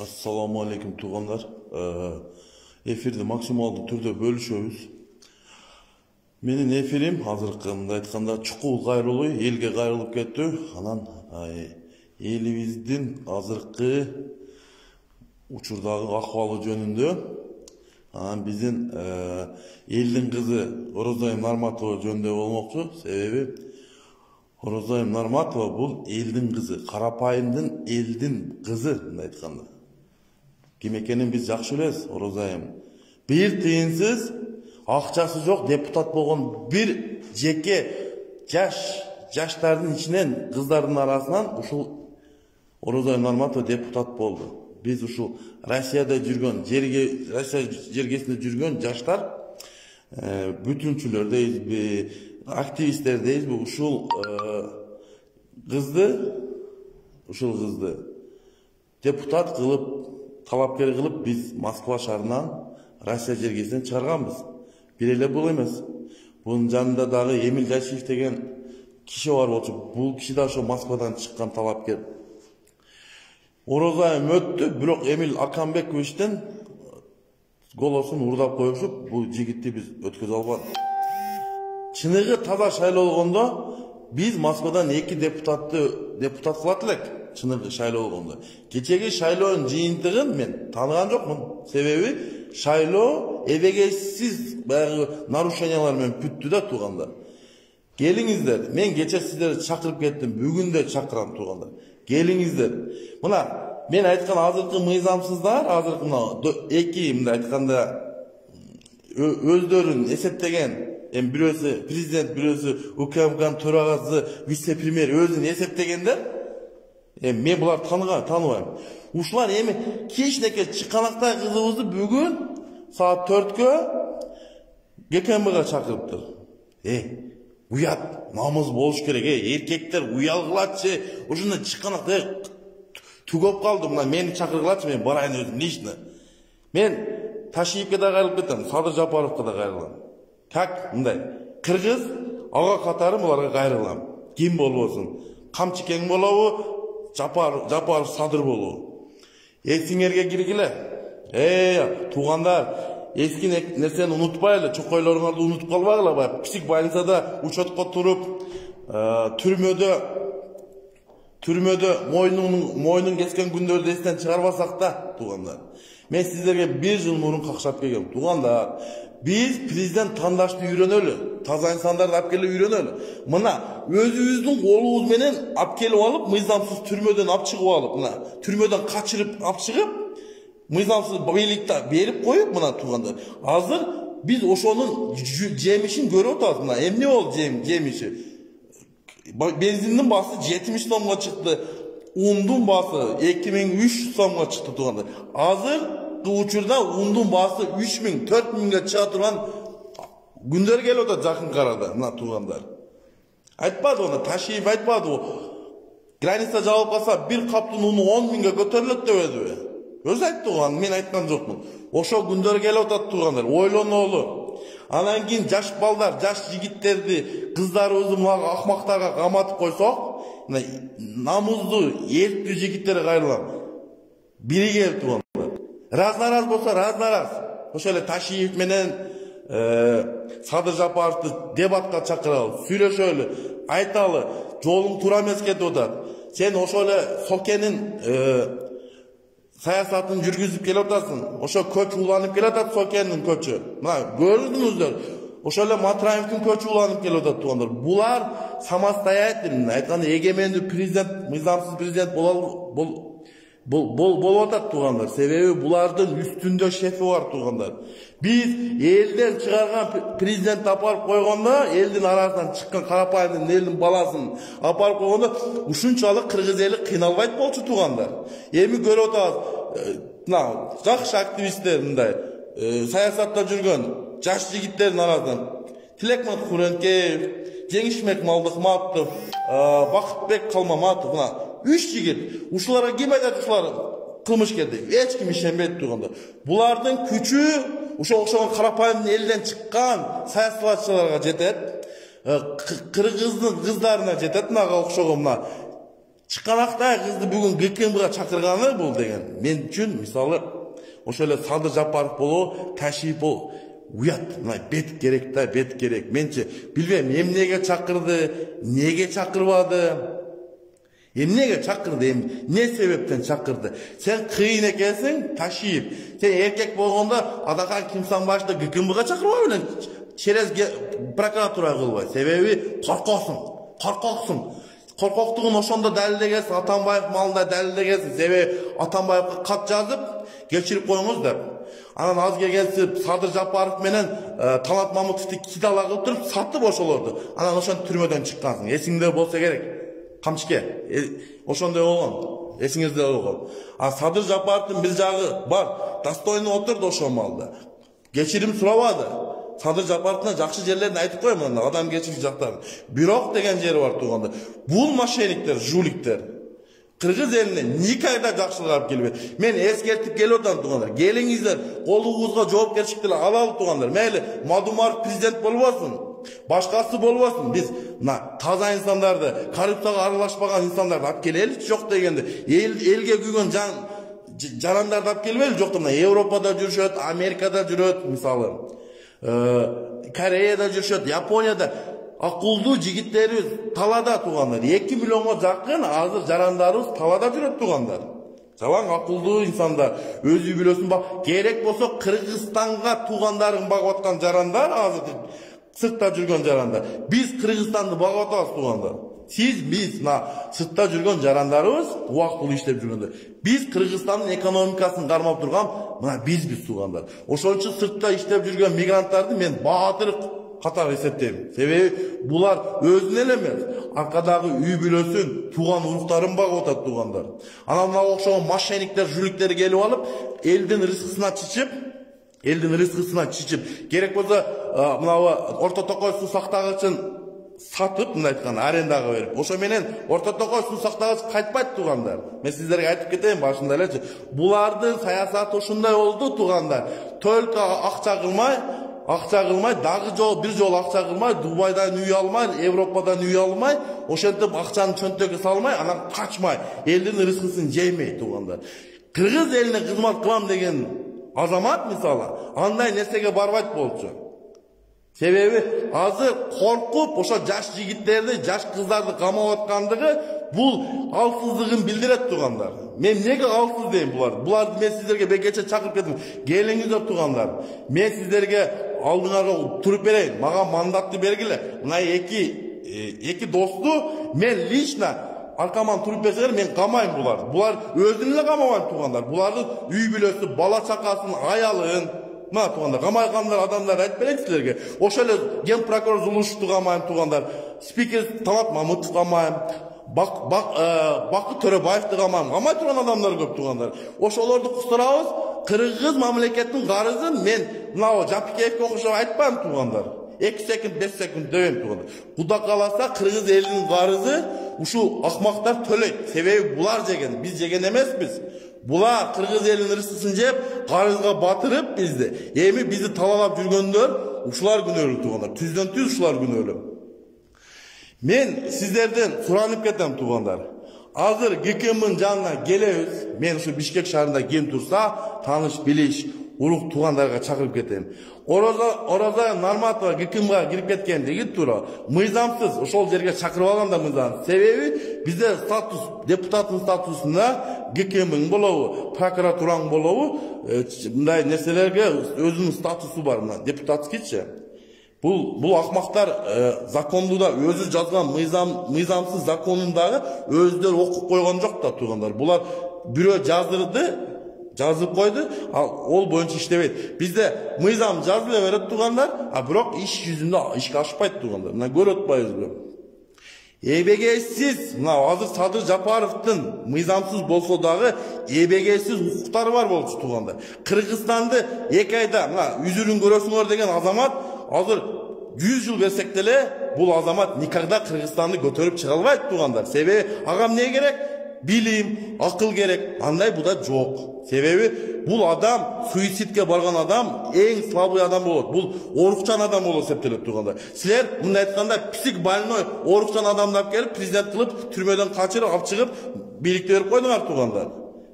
Assalamu alaikum tuğanlar. Efirde maksimaldi türde bölüşөбүз. Menin efirim hazırkında ayтканда чукул кайрылуу элге кайрылып кетти. Анан элибиздин азыркы учурдагы акыбалы жөнүндө анан биздин элдин кызы Орозайым Нарматова жөнүндө болмокчу. Себеби Орозайым Нарматова бул элдин кызы, карапайымдын элдин кызы мындай айтканда. Ким экенин биз жакшы билебиз. Орозайым бир тыйынсыз акчасы жок депутат болгон бир жеке жаштардын ичинен кыздардын арасынан ушул Орозайым Нарматова депутат болду. Биз ушул Россияда жүргөн, Россия жергесинде жүргөн жаштар бүтүнчүлөр дейбизби, активисттер дейбизби, ушул кызды депутат кылып, талапкер кылып биз Москва шаарынан Россия жергесинен чыгарганбыз. Бир эле бул эмес. Бунун жанында дагы Эмил Жайшиев деген киши бар болчу. Бул киши да ошо Москвадан чыккан талапкер. Орозайым өттү, бирок Эмил Акамбековичтен голосун урдап коюшуп, бул жигитти биз өткөзө албадык. Чыныгы таза шайлоо болгондо биз Москвадан 2 депутат кылат элек. Чыныгы шайлоо болгондо. Кечеги шайлоонун жыйынтыгын мен тааныган жокмун. Себеби шайлоо эбегейсиз баягы нарушениялар менен бүттү да туугандар. Келиңиздер, мен кече сиздерди чакырып кеттим, бүгүн да чакырам туугандар. Келиңиздер. Мына мен айткан азыркы мыйзамсыздар, азыркы эки мындай айтканда өздөрүн эсептеген, бирөөсү президент, бирөөсү УКМКнын төрагасы, вице-премьер өзүн эсептегендер. Мен буларды тааныбайм. Ушулар эми кечинекей чыканактай кызыбызды бүгүн саат 4-кө ГКМга чакырыптыр. Уят, намыз болуш керек. Эркектер уялгылачы. Ушундай чыканактай түгөп калды. Мына мени чакыргылачы, мен барайын өзүм лично. Мен Ташиевке да кайрылып кетем, Садыр Жапаровго да кайрылам. Как мындай кыргыз ага катары буларга кайрылам. Ким болбосун. Камчыкең болобу, Жапаров Садыр болобу. Эсиңерге киргиле. Туугандар, эски нерсени унутпайлы, чокойлоруңарды унутуп калбагыла. Псих больницада учетко туруп, түрмөдө мойнун кескен күндөрдү эстен чыгарбасак да, туугандар. Мен сиздерге 1 жыл мурун какшап келгем. Туугандар, биз президент тандашты үйрөнөлү, таза инсандарды алып келип үйрөнөлү. Мына өзүбүздүн колубуз менен алып келип алып, мыйзамсыз түрмөдөн алып чыгып алып, мына түрмөдөн качырып алып чыгып, мыйзамсыз бийликти берип коюп, мына туугандар. Азыр биз ошонун жемишин көрүп атабыз. Мына эмне болду жемиши? Бензиндин баасы 70 сомго чыкты. Ундун баасы 2300 сомго чыкты туугандар. Азыр учурда ундун баасы 3000, 4000ге чыга турган күндөр келип атат жакын арада, мына туугандар. Айтпады оны, Ташиев айтпады. Граница жабылып калса, бир каптын уну 10.000ге көтөрүлөт дебедиби? Өзү айтты го, мен айткан жокмун. Ошо күндөр келип атат туугандар, ойлонолу. Анан кийин жаш балдар, жаш жигиттерди, кыздарыбызды мына акмактарга каматып койсок, намуздуу, эрктүү жигиттерге кайрылам. Биригип туугандар. Разнараз болса разнараз. Ошо эле Ташиев менен Садыр Жапаровду дебатка чакыралы, сүйлөшөлү, айталы, жолуң туура эмес кетип атат. Сен ошо эле Сокенин саясатын жүргүзүп келип атасың. Ошо көч уланып келип атат, Сокенин көчү. Мына көрдүңүздөр. Ошо эле Матраевдин көчү уланып келип атат туугандар. Булар самостоятельно, айтканда эгемендүү президент, мыйзамсыз президент болуп атат туугандар. Себеби булардын үстүндө шефи бар туугандар. Биз элден чыгарган президент апарып койгондо, элдин арасынан чыккан карапайымдын элдин баласын апарып койгондо, ушунчалык кыргыз эли кыйналбайт болчу туугандар. Эми көрүп атабыз, жакшы активисттер мындай саясатта жүргөн жаш жигиттердин арасынан Тилекман Куренкеев, Жеңишмек Малдыкматов, Бакытбек Калмаматов, 3 жигит. Ушуларга ким айтат, ушулар кылмышкерди? Эч ким ишенбейт тууганда. Булардын күчү ошо окшогон карапайым элден чыккан саясатчыларга жетет. Кыргыздын кыздарына жетет, мага окшогон Чыканактай кызды бүгүн ГКМга чакырганы бул деген мен үчүн мисалы ошо эле Садыр Жапаров болобу, Ташиев болобу уят, мына бет керек да, бет керек. Менчи билбейм эмнеге чакырды, неге чакырбады. Эмнеге чакырды, не себептен чакырды? Сен кыйын экенсиң, Ташиев. Сен эркек болгондо Адахан Кимсанбаевди ГКМга чакырбай белең. Через прокуратура кылбай. Себеби коркоксуң. Коркоктугун ошондо далилдегенсиң, Атамбаев малында далилдегенсиң. Себеби Атамбаевга кат жазып, кечирип коюңуз деп. Анан аз келгенсип Садыр Жапаров менен Талат Мамытовду кидала кылып туруп сатып ошолорду. Анан ошон түрмөдөн чыккансың. Эсиңде болсо керек. Камчыке. Ошондой болгон. Эсиңизде болгон. А Садыр Жапаровдун бир жагы бар. Достойно отурду ошол малда. Кечирим сурабады. Садыр Жапаровдун жакшы жерлерин айтып коем, анда адам кечирим жактарын. Бирок деген жери бар турганда. Бул мошенниктер, жуликтер Кыргыз элине никогда жакшылык алып келбейт. Мен эскертип келип атам тугандар. Келиңиздер, колуңузга жоопкерчиликти алалы тугандар. Мейли Мадумаров президент болбосун, башкасы болбосун. Биз мына таза инсандарды, коррупцияга аралашпаган инсандарды алып келели, жок дегенде. Элге күйгөн жарандарды алып келбейли, жок мына Европада жүрүшөт, Америкада жүрөт, мисалы. Кореяда жүрүшөт, Японияда акылдуу жигиттерибиз талада тугандар. 2 миллионго жакын азыр жарандарыбыз талада жүрөт тугандар. Жалаң акылдуу инсандар, өзү билөсүн керек болсо Кыргызстанга тугандарын багып аткан жарандар, азыр сыртта жүргөн жарандар. Биз Кыргызстанды багып атабыз тугандар. Биз сыртта жүргөн жарандарыбыз убактылуу иштеп жүргөндөр. Биз Кыргызстандын экономикасын кармап турган мына биз тугандар. Ошон үчүн сыртта иштеп жүргөн мигранттарды мен баатыр катар эсептейм. Себеби булар өзүнө эле эмес, аркадагы үй бүлөсүн, туган уруктарын багып атат тугандар. Анан мына окшогон мошенниктер, жуликтер келип алып, элдин рызкысына чичип, керек болсо мына Орто Токой суу сактагычын сатып, мындай айтканда, арендага берип. Ошо менен Орто Токой суу сактагыч кайтпайт тугандар. Мен сиздерге айтып кетейин башында элечи. Булардын саясаты ушундай болду тугандар. Только акча кылмай, дагы бир жолу акча кылмай, Дубайдан үй алмай, Европадан үй алмай, ошентип акчаны чөнтөгү салмай, анан качмай, элдин рызкысын жеймей тугандар. Кыргыз элине кызмат кылам деген азамат мисалы, андай нерсеге барбайт болчу. Себеби азыр коркуп ошо жаш жигиттерди, жаш кыздарды камап аткандыгы бул алсыздыгын билдирет тугандар. Мен неге алсыз дейм буларды мен сиздерге бекече чакырып кеттим. Келиңиздер тугандар. Мен сиздерге алдыңарга туруп берейин. Мага мандатты бергиле. Мына эки досту мен лично аркаман туруп берсеңер мен камайм буларды. Булар өзүн эле камабайм тугандар. Булардын үй бүлөсү, бала чакасын, аялын мына тугандар, камайгандар адамдар айтып берейин силерге. Ошо эле ген прокурор Зулушевду камайм тугандар. Спикер Талат Мамытов камайм. Бакыт Төрөбаевди камай турган адамдар көп тугандар. Ошолорду кустурабыз. Кыргыз мамлекеттин карызын мен мына Жапикеевге окшоп айтпайм тугандар. 2 секунд, 5 секунд дебейм тугандар. Куда каласа Кыргыз элинин карызы ушу акмактар төлөйт. Себеби булар жеген, биз жеген эмеспиз. Булар Кыргыз элинин рызкысын жеп, карызга батырып бизди. Эми бизди талалап жүргөндөр ушулар күнөөлүү тугандар. Түздөн түз ушулар күнөөлүү. Мен сиздерден суранып кетем тугандар. Азыр ГКМнын жанына келебиз. Мен ушу Бишкек шаарында ким турса, таныш билиш, урук тугандарга чакырып кетем. Ораза Нарматова ГКМга кирип кеткен деген тура. Мыйзамсыз ошол жерге чакырып алганда мыйзам. Себеби бизде статус, депутаттын статусуна ГКМнын болобу, прокуратураң болобу, мындай нерселерге өзүнүн статусу бар, мына депутатскийчи. Бул акмактар закондуда өзү жазган мыйзамсыз законундагы өздөрү окуп койгон жок да тугандар. Булар бирөө жазып койду, ол боюнча иштебейт. Бизде мыйзам жазыла берет тугандар, бирок иш жүзүндө ишке ашпайт тугандар. Мына көрүп атпайбызбы? Эбегейсиз, мына азыр Садыр Жапаровдун мыйзамсыз болсо дагы эбегейсиз укуктары бар болчу тугандар. Кыргызстанды 2 айда мына үзүрүн көрөсүңөр деген азамат азыр 100 жыл берсек деле бул азамат никогда Кыргызстанды көтөрүп чыга албайт тугандар. Себеби ага эмне керек? bilim, akıl gerek. Андай bu da жоқ. Себеби бул адам суицидке барган адам эң слабый адам болот. Бул орукчан адам болот эсептелет турганда. Силер мындай айтканда псих больной орукчан адамды алып келип президент кылып түрмөдөн качырып алып чыгып бийликти берип койдуңар тургандар.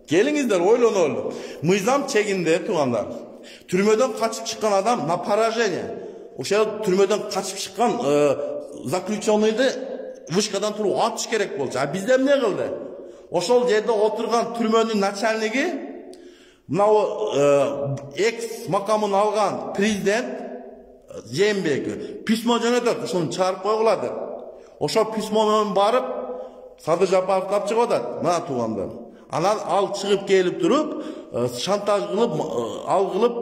Келиңиздер ойлонолу. Мыйзам чегинде тургандар. Түрмөдөн качып чыккан адам на поражение. Ошол түрмөдөн качып чыккан заключенныйды вышкадан туруп атыш керек болчу. А бизде эмне кылды? Ошол жерде отурган түрмөнүн начальниги мынау экс макамын алган президент Жээнбеков письмо жөнөтөт, ошону чыгарып койгула деп. Ошол письмо менен барып Садыр Жапаровду алып чыгып атат. Мына туугандар. Анан ал чыгып келип туруп, шантаж кылып, ал кылып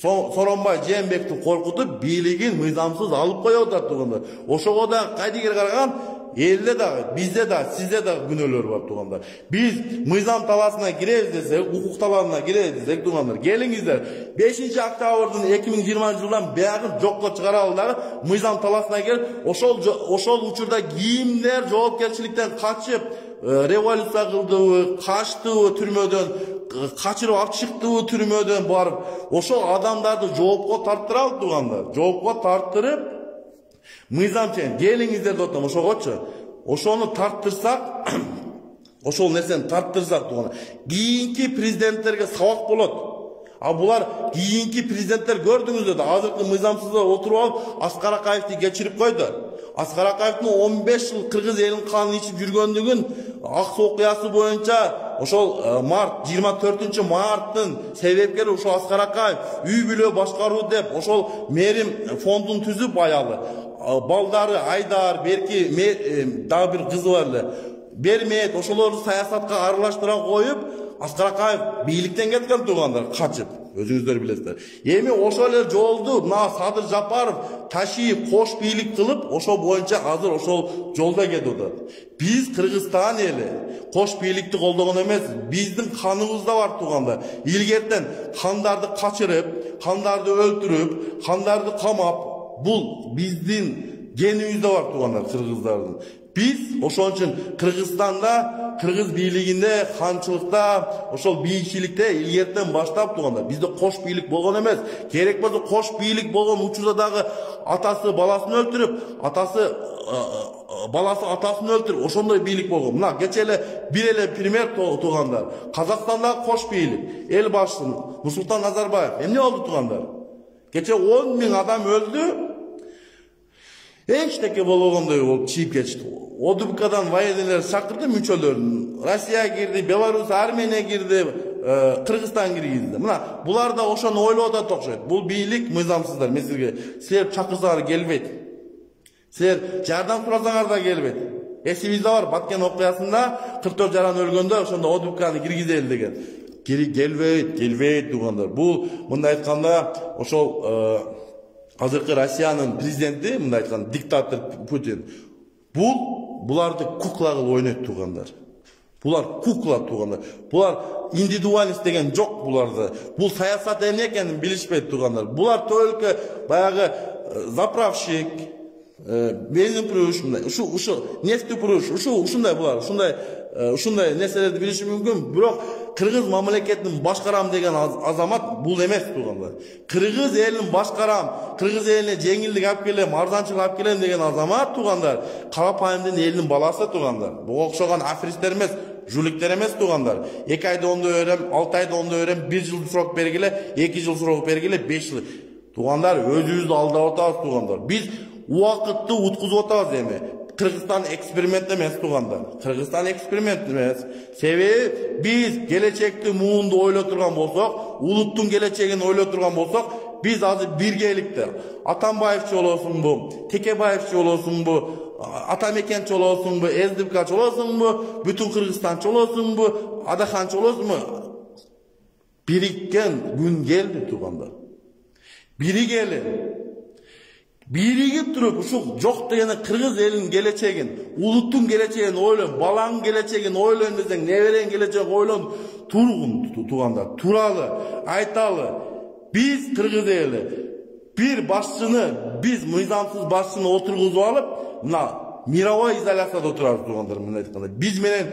Соронбай Жээнбековду коркутуп, бийлигин мыйзамсыз алып коюп атат туугандар. Ошого да кайдыгер караган элде да, бизде да, сизде да күнөөлөр бар туугандар. Биз мыйзам таласына киребиз десек, укук талабына киребиз десек туугандар, келиңиздер. 5-октябрдын 2020 жылдан биягын жокко чыгаралы дагы мыйзам таласына келип, ошол учурда кимдер жоопкерчиликтен качып, революция кылдыбы, качтыбы түрмөдөн, качырып алып чыктыбы түрмөдөн барып, ошол адамдарды жоопко тарттыралы туугандар. Жоопко тарттырып мыйзам чен, келиңиздер деп атам, ошогочу. Ошону тарттырсак, ошол нерсени тарттырсак туугандар, кийинки президенттерге сабак болот. А булар кийинки президенттер көрдүңүздөр да, азыркы мыйзамсыздар отуруп алып, Аскар Акаевди кечирип койду. Аскар Акаевдин 15 жыл кыргыз элин канын ичип жүргөндүгүн Аксы окуясы боюнча ошол март 24 марттын себепкери ошол Аскар Акаев үй бүлө башкаруу деп ошол мерим фондун түзүп аялы балдары Айдар, Берки, дагы бир кызы бар эле. Бермейт, ошолорду саясатка аралаштыра коюп, Аскар Акаев бийликтен кеткен туугандар, качып. Өзүңүздөр билесиздер. Эми ошол эле жолду мына Садыр Жапаров ташиып, кош бийлик кылып, ошол боюнча азыр ошол жолдо кетип атат. Биз Кыргызстан эли кош бийликти колдогон эмес, биздин каныбызда бар туугандар. Илгертен кандарды качырып, кандарды өлтүрүп, кандарды камап, бул биздин генибизде бар туугандар, кыргыздардын. Biz ошон үчүн Кыргызстанда, кыргыз бийлигинде, ханчылыкта, ошол бийчиликте илгертен баштап турганда бизде кош бийлик болгон эмес. Керек болсо кош бийлик болгон учурда дагы атасы баласын өлтүрүп, баласы атасын өлтүрүп, ошондой бийлик болгон. Мына кече эле бир эле пример тургандар. Казакстанда кош бийлик, эл башчысы Нурсултан Назарбаев. Эмне болду тургандар? Кече 10 000 адам өлдү. Эчтеке болгондой болуп чийип кетишти. ОДКдан военныйлар чакырды мүчөлөрүн. Россия кирди, Беларусь, Армения кирди, Кыргызстан киргизди. Мына булар да ошону ойлоп атат окшойт. Бул бийлик мыйзамсыздар. Мен силерге силер чакырсаңар келбейт. Силер жардам сурасаңар да келбейт. Эсибизде бар Баткен окуясында 44 жаран өлгөндө ошондо ОДКны киргизели деген. Келбейт тугандар. Бул мындай айтканда ошол азыркы Россиянын президенти, мындай айтканда диктатор Путин. Буларды кукла кылып ойнойт тугандар. Булар кукла тугандар. Булар индивидуалист деген жок буларда. Бул саясат эмне экенин билишпейт тугандар. Булар только баягы заправщик, бензинпрыш, ушу нефтепрыш, ушундай булар, ушундай нерселерди билиши мүмкүн. Бирок Кыргыз мамлекетин башкарам деген азамат бул эмес тугандар. Кыргыз элин башкарам, Кыргыз элине жеңилдик алып келем, арзанчылык алып келем деген азамат тугандар. Карапайымдын элинин баласы тугандар. Буга окшогон аферисттер эмес, жуликтер эмес тугандар. 2 айда ондой өрөм, 6 айда ондой өрөм, 1 жыл срок бергиле, 2 жыл срок бергиле, 5 жыл. Тугандар, өзүбүздү алдап атабыз тугандар. Биз убакытты уткузуп атабыз эми. Кыргызстан эксперимент эмес тугандар. Кыргызстан эксперимент эмес. Себеби биз келечекти муунду ойлоп турган болсок, улуттун келечегин ойлоп турган болсок, биз азыр биргеликте Атамбаевчи болосунбу, Текебаевчи болосунбу, Атамекенчи болосунбу, СДПКчы болосунбу, бүтүн Кыргызстанчы болосунбу, Адаханчы болосунбу, бириккен күн келди тугандар. Биригели. Биригип туруп ушул жок дегени кыргыз элинин келечегин, улуттун келечегин ойлон, баланын келечегин ойлон десең, неберенин келечегин ойлон тургун тугандар. Туралы, айталы. Биз кыргыз эли бир башчыны, биз мыйзамсыз башчыны отургузуп алып, мына мировой изоляцияда отурабыз туугандар. Мына айтканда биз менен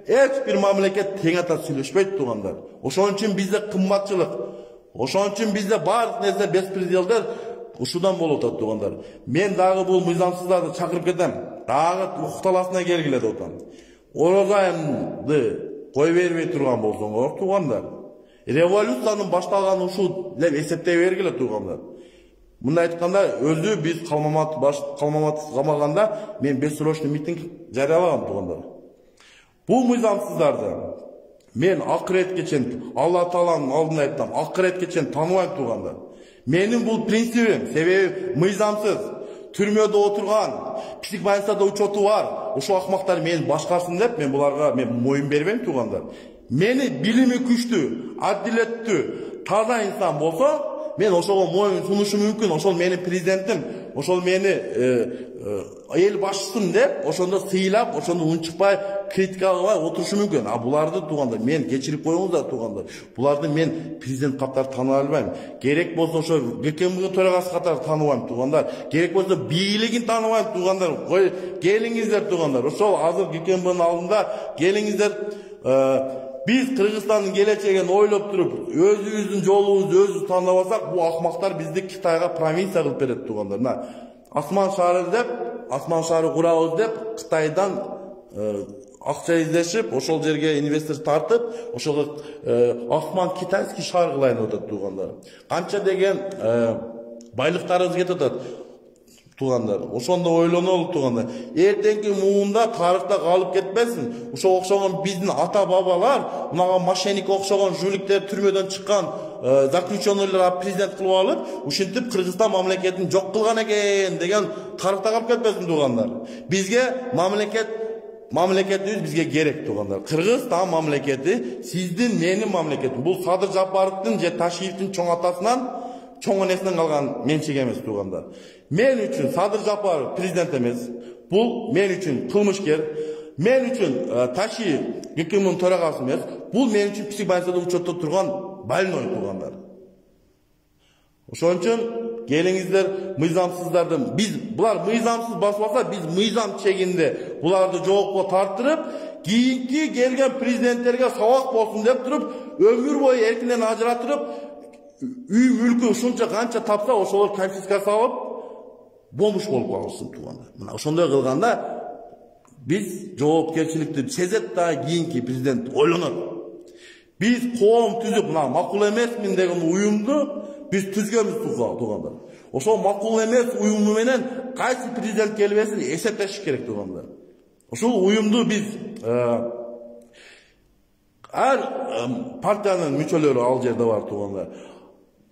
эч бир мамлекет тең ата сүйлөшпөйт туугандар. Ошон үчүн бизде кымбатчылык, ошон үчүн бизде баардык нерсе беспределдер ушудан болуп атат туугандар. Мен дагы бул мыйзамсыздарды чакырып кетем. Дагы укталасына келгиле деп атам. Оразайымды кой бербей турган болсоңор туугандар, революциянын башталганы ушул деп эсептей бергиле туугандар. Мында айтканда өзү биз Калмаматов камаганда мен бессрочный митинг жарыялагам туугандар. Бул мыйзамсыздарды мен акыретке чейин Алла Тааланын алдында айттым, акыретке чейин тааныбайм туугандар. Менин бул принцибим, себеби мыйзамсыз түрмөдө отурган, псих больницада учету бар, ошо акмактар мени башкарсын деп мен буларга моюн бербейм туугандар. Мени билими күчтүү, адилеттүү, таза инсан болсо, мен ошого моюн сунушум мүмкүн, ошол менин президентим, ошол мени эл башчысым деп, ошондо сыйлап, ошондо унчукпай, критика кылбай отурушу мүмкүн. А буларды туугандар, мен кечирип коюңуздар туугандар. Буларды мен президент катары тааныа албайм. Керек болсо ошо ГКМК төрагасы катары тааныбайм туугандар. Керек болсо бийлигин тааныбайм туугандар. Келиңиздер туугандар. Ошол азыр ГКМКнын алдында келиңиздер, biz Kırgızistan'ın geleceğini ойлоп туруп, өзүбүздүн жолубузду өзүбүз тандабасак, бул акмактар бизди Кытайга провинция кылып берет туугандар. Асман шаары курабыз деп, Кытайдан акча издешип, ошол жерге инвестор тартып, ошого Осман китайский шаар кылайын деп атат туугандар. Канча деген байлыктарыбыз кетип атат туугандар. Ошондо ойлонолу туугандар. Эртеңки муунда тарыхта калып кетпесин. Ошо окшогон биздин ата бабалар, мынага мошенник окшогон жуликтер түрмөдөн чыккан заключенныйлар президент кылып алып, ушинтип Кыргызстан мамлекетин жок кылган экен деген тарыхта калып кетпесин туугандар. Бизге мамлекетибиз бизге керек туугандар. Кыргызстан мамлекети сиздин, менин мамлекетим. Бул Садыр Жапаровдун же Ташиевдин чоң атасынан, чоң энесинен калган менчик эмес туугандар. Мен үчүн Садыр Жапаров президент эмес. Бул мен үчүн кылмышкер. Мен үчүн Ташиев ГКМКнын төрагасы эмес. Бул мен үчүн псих больницада учетто турган больной туугандар. Ошон үчүн келиңиздер мыйзамсыздарды, биз булар мыйзамсыз баспаса, биз мыйзам чегинде буларды жоопко тартырып, кийинки келген президенттерге сабак болсун деп туруп, өмүр бою эркинен ажыратырып, үй мүлкү ушунча канча тапса, ошолор конфискация алып, бомуш болуп калсын туугандар. Мына ошондой кылганда биз жоопкерчиликти сезет да кийинки президент ойлонот. Биз коом түзүп, мына макул эмесмин деген уюмду биз түзгөнбүз туугандар. Ошол макул эмес уюму менен кайсы президент келбесин эсептешиш керек туугандар. Ошол уюмду биз ар партиянын мүчөлөрү ал жерде бар туугандар.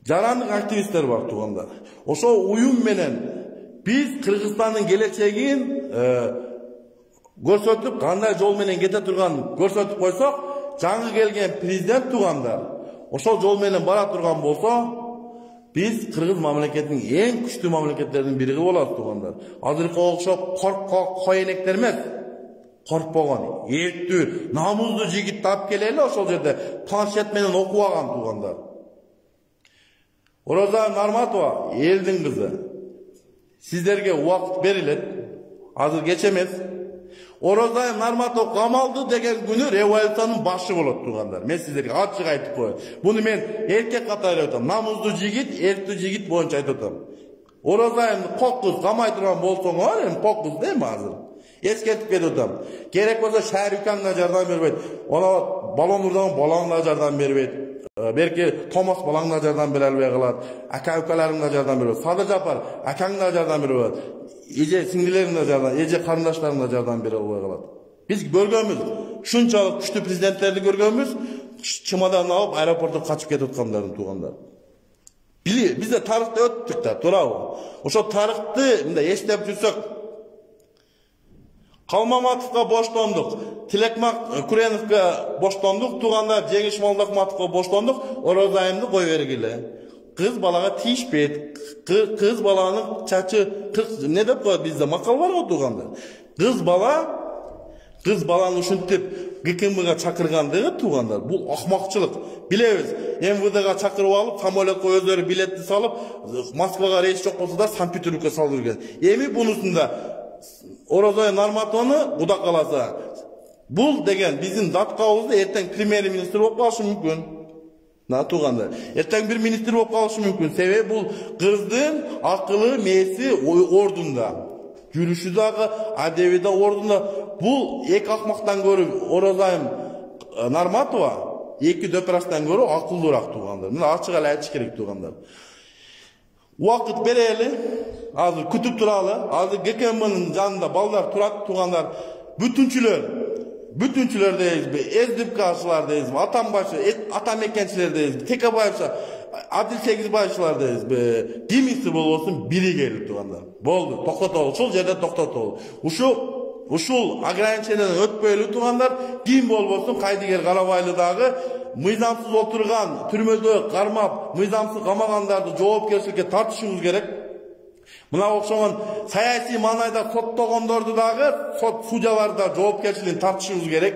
Жарандык активисттер бар туугандар. Ошол уюм менен biz Kırgızistan'ın geleceğin көрсөтүп, кандай жол менен кете турган көрсөтүп койсок, жаңы келген президент туугандар, ошол жол менен бара турган болсо, biz Кыргыз мамлекетинин эң күчтүү мамлекеттердин бири кылып алабыз туугандар. Азыркы окшоп коенектер эмес, коркпогон, эрктүү, намуздуу жигит тап келели ошол жерде планшет менен окуп алган туугандар. Ораза Нарматова, элдин кызы. Sizlerge vakt verilir. Hazır geçemez. Orazay Narmatov kamaldı degen günü revolüsyonun başı bulup tuğanlar. Ben sizlerge açık aytıp koyayım. Bunu ben erkek katayla aytıyorum. Namuzlu jigit, erkek jigit boyunca aytıyorum. Orazay'ın kokuz kamay duran bolson var ya, kokuz değil mi hazır? Esketip geliyorum. Gerek olsa şehir hükümüne jardan vermeydi. Ona balon urdan balonla jardan vermeydi. Belki Thomas balangla jardan bere albay kılat, aka-ukalarına jardan bere, Sadır Japar, akangla jardan bere, ece singillerine jardan, ece karındaşlarına jardan bere albay kılat. Biz görgönbüz, şunçalık güçlü prezidentlerdi görgönbüz, çımadan alıp aeroporttan kaçıp ketip atkanların tuğanlar. Biz de tarihte öttük da, turabı. Oşo tarihte, eşitep жүrsök, Kalmamatovga boşlandıq, Tilekmak Kurenovga boşlandıq, tuğanlar Cengiz Moldohmatovga boşlandıq, Orazayımды koy vergili. Kız balaga tiyişpeyt, kız balanın çaçı, ne dep koy bizde makal var o tuğanlar. Kız balanın uşuntip ГКМКга çakırgandığı tuğanlar. Bu ahmakçılık. Bilebiz, MVD'ga çakırıp alıp, samolyotga özleri biletli salıp, Moskvaga reis çok olsa da Sankt-Peterburg'a salып жүрген. Emi bunusunda Оразай Нарматованы Кудай кааласа бул деген биздин даткабызды эртең премьер-министр болуп калышы мүмкүн. Туугандар, эртең бир министр болуп калышы мүмкүн. Себеби бул кыздын акылы, мээси ордунда. Жүрүшү дагы, адеби да ордунда. Бул эки акмактан көрүп Оразай Нарматова эки дөпөрастан көрүп акылдуураак туугандар. Мына ачык эле айтыш керек туугандар. Убакыт берели, азыр күтүп туралы. Азыр ГКМнын жанында балдар турат туугандар. Бүтүнчүлөр дейбизби, СДПКчылар дейбизби, атамекенчилер дейбизби, Текебаевча, Адил Сегизбаевчылар дейбизби, кимиси болбосун бири келип туугандар. Болду, токтотолу, ушул жерде токтотолу. Ушул ограниченияден өтпөйлү туугандар, ким болбосун Кайдыгер Карабайлыдагы мыйзамсыз отурган, түрмөдө кармап, мыйзамсыз камагандарды жоопкерчиликке тартышыбыз керек. Мына окшогон саясий маанайда соттогондорду дагы сот судьяларды жоопкерчиликке тартышыбыз керек.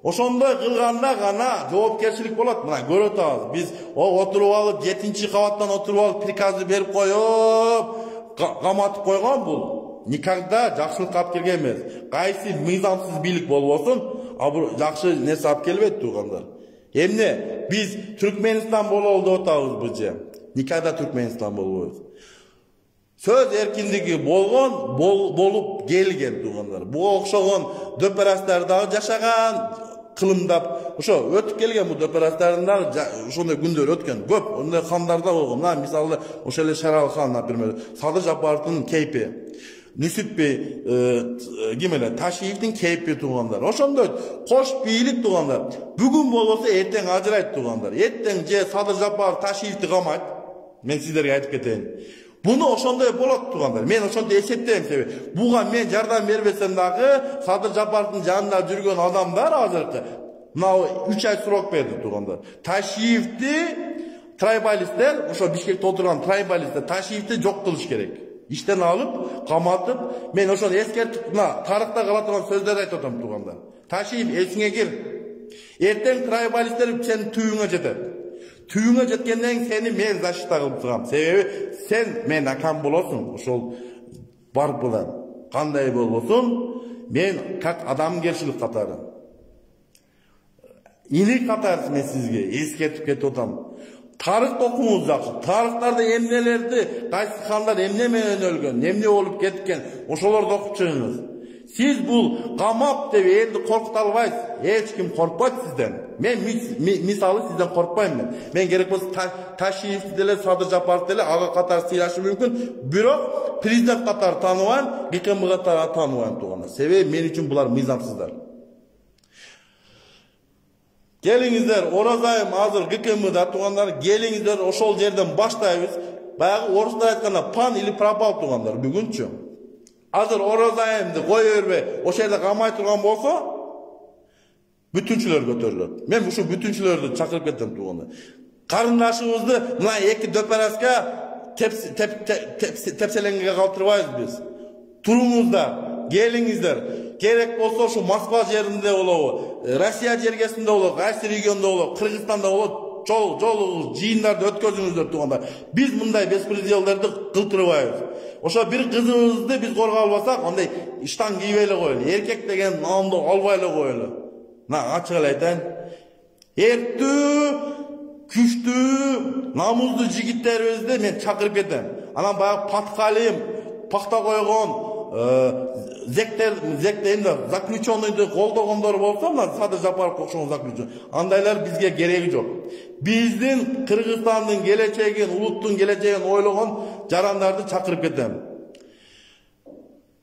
Ошондой кылганда гана жоопкерчилик болот. Мына көрүп атабыз. Биз отуруп алып 7-кабаттан отуруп алып приказды берип коюп, каматып койгон бул никогда жакшылыкка алып келген эмес. Кайсы мыйзамсыз бийлик болбосун, жакшы нерсе алып келбейт туугандар. Эмне биз Түркменистан бололу деп атабыз быжы. Никогда Түркменистан болбойбуз. Сөз эркиндиги болуп келген туугандар. Буга окшогон дөпөрастар дагы жашаган, кылымдап, ошо өтүп келген бул дөпөрастардын дагы ошондой күндөр өткөн. Көп ондай хандар да болгон. Мына мисалы ошо эле Шарал хан, например, Садыр Жапаровдун кейпи, Нүсүпбей ким эле Ташиевдин кейпи туугандар. Ошондой кош бийлик туугандар. Бүгүн болбосо эртең ажырайт туугандар. Эртең же Садыр Жапаров Ташиевди камайт. Мен сиздерге айтып кетейин. Буну ошондой болот туугандар. Мен ошондой эсептейм себеби. Буга мен жардам бербесем дагы Садыр Жапаровдун жанында жүргөн адамдар азыркы мына 3 ай срок берди туугандар. Ташиевди трайбалисттер, ошо Бишкекте отурган трайбалисттер Ташиевди жок кылыш керек. Иштен алып, каматып, мен ошону эскертип, мына тарыхта кала турган сөздөрдү айтып атам туугандар. Ташиев эсиңе кир. Эртең трайбалисттер сенин түбүңө жетет. Түбүңө жеткенден сени мен защита кылып турам. Себеби сен мен акам болосуң. Ошол бар булар. Кандай болбосун, мен как адамгерчилик катары. Илик катары мен сизге эскертип кетип атам. Тарых окуңуз жакшы. Тарыхтарда эмнелерди, кайсы хандар эмне менен өлгөн, эмне болуп кеткен, ошолорду окуп чыгыңыз. Siz bul kamap деп eldi korkuta albaysiz. Hiç kim korkpayt sizden. Men misalı sizden korkpayım ben. Men gerek bolsa Taşiyev dele, Sadır Japarov dele, ağa katar sıylaşı mümkün. Bирок prezident katar tanıvan, GKM katar tanıvan tuğanlar. Sebebi men için bular mizamsızlar. Gelingizler, Orazayım hazır GKM'da tuğanlar, gelingizler oşol yerden başlayız. Bayağı oruslar aytkanda pan ili propal tuğanlar bugünçü. Hazır Orazayımdı koy örbe, o şeyde kamay turgan bolsa, bütünçüler götürülür. Men şu bütünçülerdi çakırıp kettim tuğanlar. Karındaşımızdı, mına eki döperaska tepselenge kaldırbayız biz. Turumuzda, gelingizler, gerek bolsa şu Moskva yerinde oluyor, Rusya yergesinde oluyor, Qaysı regionda oluyor, Kırgızstanda oluyor, жолу жыйындарды өткөзүңүздөр туугандар. Биз мындай беспределдерди кылтырбайбыз. Ошо бир кызыбызды биз коргой албасак, андай иштан кийбей эле коелу. Эркек деген наамды албай эле коелу. Мына ачык эле айтайын. Эрктүү, күчтүү, намуздуу жигиттерибизди мен чакырып кетем. Анан баягы Паткалим, пакта койгон зектейинде заключенныйды колдогондор болсо, мына Садыр Жапаров окшогон заключен. Андайлар бизге кереги жок. Биздин Кыргызстандын келечегин, улуттун келечегин ойлогон жарандарды чакырып кетем.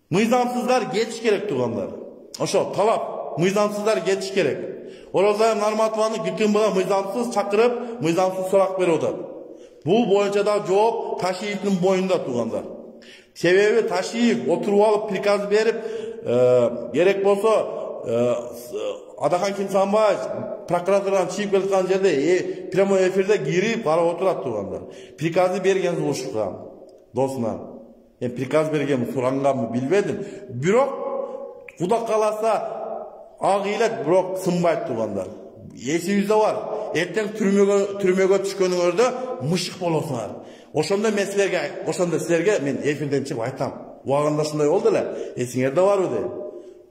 Мыйзамсыздар кетиш керек туугандар. Ошо талап, мыйзамсыздар кетиш керек. Оразай Нарматованы ГКМга мыйзамсыз чакырып, мыйзамсыз сурак берип атат. Бул боюнча да жооп Ташиевдин боюнда туугандар. Себеби Ташиев отуруп алып приказ берип, керек болсо Адахан Кимсанбаев прокуратурадан чыгып келаткан жерде прямой эфирде кирип карап отурат туугандар. Приказды берген ушуга досуна. Мен приказ берген сурангамы билбедим. Бирок Кудай кааласа ак илет, бирок сынбайт туугандар. Эсибизде бар. Эртең түрмөгө түшкөнүңөрдө мышык болосуңар. Ошондой мен силерге мен эфирден чыгып айтам. Убагында ушундай болду эле. Эсиңерде барбы дейт.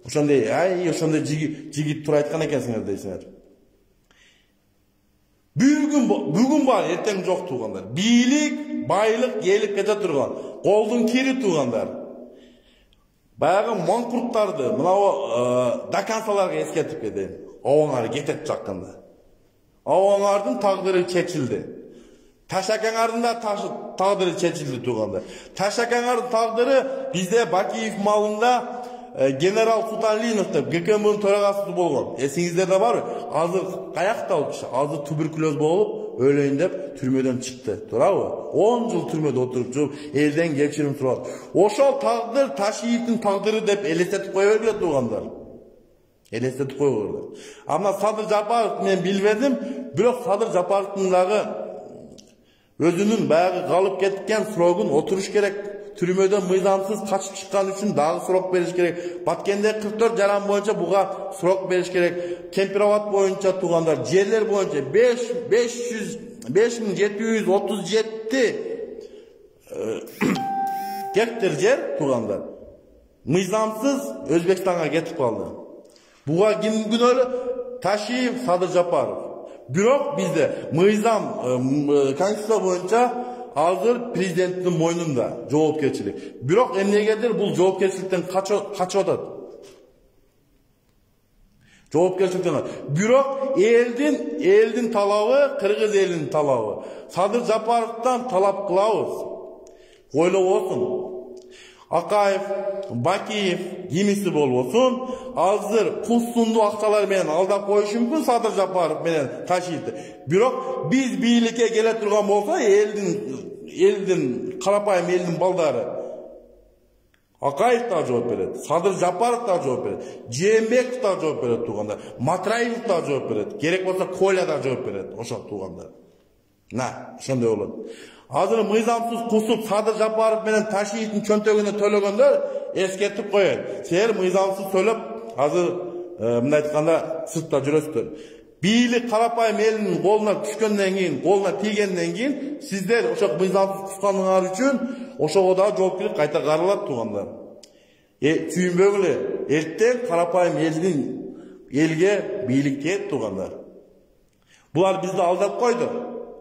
Ошондой жигит тура айткан экенсиңер дейсиңер. Бүгүн бар, эртең жок туугандар. Бийлик, байлык келип кете турган. Колдун кири туугандар. Баягы маңкурттарды, мынау дакансаларга эскертип кетейин. Оңары кетет жакында. Оңардын тагдыры чечилди. Ташакаңардын да тагдыры чечилди туугандар. Ташакаңардын тагдыры бизде Бакиев малында генерал Суталинов деп ГКМБнын төрагасы болгон. Эсиңиздерде барбы? Азыр каякта болчу? Азыр туберкулез болуп өлөйүн деп түрмөдөн чыкты. Туурабы? 10 жыл түрмөдө отуруп жүрүп, элден кечирим сурап. Ошол тагдыр Ташиевдин тагдыры деп элестетип кое бергиле туугандар. Элестетип кое бергиле. Ана Садыр Жапаров мен билбедим, бирок Садыр Жапаровдун дагы өзүнүн баягы калып кеткен срогун отуруш керек. Türmödön mıйзамсыз kaçıp çıkan üçün daha srok beriş gerek. Batkende 44 jaram boyunca buğa srok beriş gerek. Kempirawat boyunca tuğanlar, yerler boyunca 5737 gektar yer tuğanlar. Mıйзамсız Özbekistan'a getip kaldı. Buğa kim günörü? Taşiyev, Sadır Japarov. Bürok bizde mıйзам konstitusiya boyunca hazır prezidentin moynunda жоопкерчилик. Бирок эмнегедир бул жоопкерчиликтен качып атат. Жоопкерчиликтен. Бирок элдин талабы, кыргыз элинин талабы. Садыр Жапаровдон талап кылабыз. Ойлоп болсун. Акаев, Бакиев, кимиси болбосун, азыр кусунду акчалар менен алдап коюшу мүмкүн Садыр Жапаров менен Ташиевди. Бирок биз бийликке келе турган болсо, элдин карапайым элдин балдары Акаев да жооп берет, Садыр Жапаров да жооп берет, Жээнбеков да жооп берет туугандар, Матраев да жооп берет, керек болсо Коля да жооп берет, ошол туугандар. Ошондой болот. Азыр мыйзамсыз кусуп Садыр Жапаров менен Ташиевдин чөнтөгүнө төлөгөндөр эскертип коёйт. Силер мыйзамсыз төлөп, азыр мындай айтканда сыртта жүрөсүздөр. Бийлик карапайым элдин колуна түшкөндөн кийин, колуна тийгенден кийин сиздер ошо мыйзамсыз кусканыңар үчүн ошого да жоопкерчилик кайта каралат туугандар. Сүйүнбөгүлө, эртең карапайым элге бийлик кет туугандар. Булар бизди алдап койду.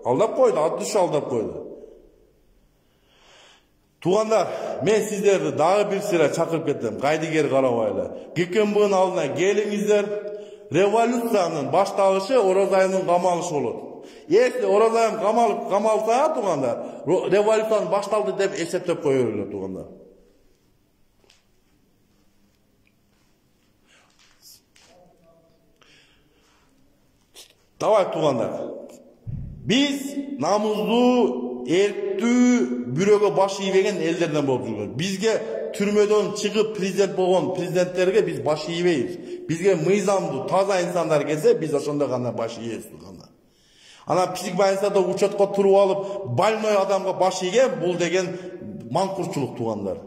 Ат dışı aldап койду. Туғандар, мен сіздерді дағы бір сыра чақырып кеттім, қайдигер қарабайлы. ГКМБнын алдына келіңіздер, революцияның башталышы Оразайымның қамалышы болады. Если Оразайым қамалса, туғандар, революцияның башталды деп есептеп қойырылы, туғандар. Давай, туғандар. Biz namuzlu, erktүү, büröge baş ийбеген ellerden болып жүрген. Bizge türmödön çıkıp prezident болған президенттерге biz baş ийбейбиз. Bizge mıйзамдуу, таза insanlar gelse biz ошондо гана baş ийебиз. Ана психбольницада учетко туруп алып, больной адамга baş ийген бул деген маңкурчулук туугандар.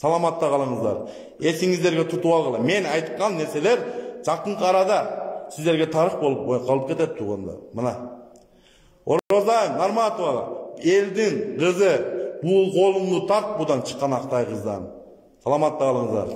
Саламатта калыңыздар. Эсиңиздерге тутуп алгыла. Мен айткан нерселер жакын арада сиздерге тарых болуп калып кетет туугандар. Мына Оразайым Нарматова, элдин кызы, бул колуңду тарт, будан чыккан актай кыздан. Саламатта калыңыздар.